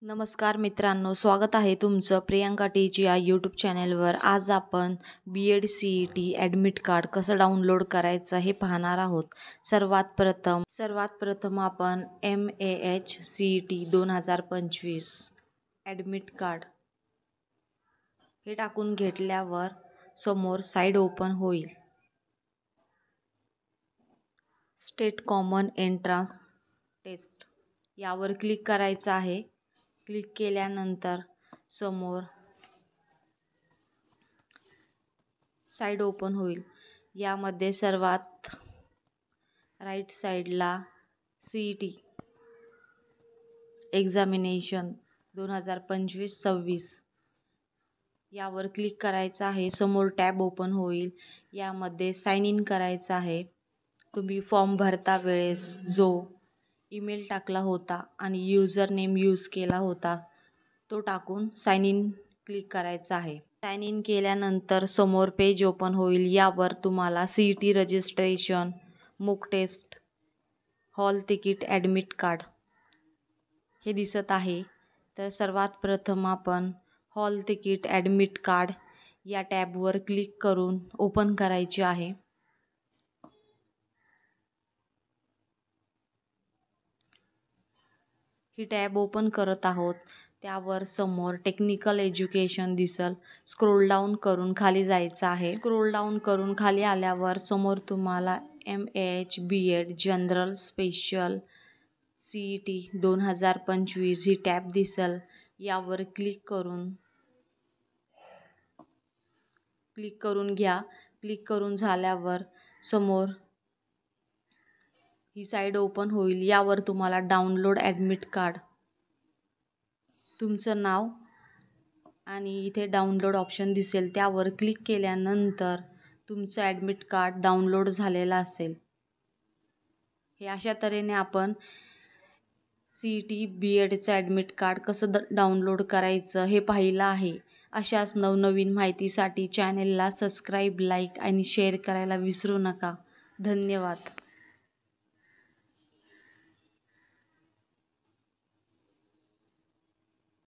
नमस्कार मित्रांनो, स्वागत आहे तुमचं प्रियांका टीची या यूट्यूब चॅनलवर। आज आपण BEd CET ॲडमिट कार्ड कसं डाउनलोड करायचं हे पाहणार आहोत। सर्वात प्रथम आपण MAH CET 2025 ॲडमिट कार्ड हे टाकून घेतल्यावर समोर साइड ओपन होईल। स्टेट कॉमन एंट्रन्स टेस्ट यावर क्लिक करायचं आहे। क्लिक केल्यानंतर समोर साइड ओपन होईल। यामध्ये सर्वात राईट साइडला CET एक्झामिनेशन 2025-26 यावर क्लिक करायचं आहे। समोर टॅब ओपन होईल। यामध्ये साइन इन करायचं आहे। तुम्ही फॉर्म भरता वेळेस जो ईमेल टाकला होता आणि यूजर नेम यूज केला होता तो टाकून साइन इन क्लिक करायचं आहे। साइन इन केल्यानंतर समोर पेज ओपन होईल। यावर तुम्हाला CET registration, mock test, hall ticket, admit card हे दिसत आहे। तर सर्वात प्रथम आपण हॉल तिकीट ॲडमिट कार्ड या टॅबवर क्लिक करून ओपन करायचे आहे। ही टॅब ओपन करत आहोत। त्यावर समोर टेक्निकल एज्युकेशन दिसल। स्क्रोल डाऊन करून खाली जायचं आहे। स्क्रोल डाऊन करून खाली आल्यावर समोर तुम्हाला MAH BEd general special CET 2025 ही टॅब दिसल। यावर क्लिक करून घ्या। क्लिक करून झाल्यावर समोर ही साइड ओपन होईल। यावर तुम्हाला डाउनलोड ॲडमिट कार्ड, तुमचं नाव आणि इथे डाउनलोड ऑप्शन दिसेल त्यावर क्लिक केल्यानंतर तुमचं ॲडमिट कार्ड डाउनलोड झालेलं असेल। हे अशा तऱ्हेने आपण CET BEdचं ॲडमिट कार्ड कसं डाउनलोड करायचं हे पाहिलं आहे। अशाच नवनवीन माहितीसाठी चॅनेलला सबस्क्राईब, लाईक आणि शेअर करायला विसरू नका। धन्यवाद।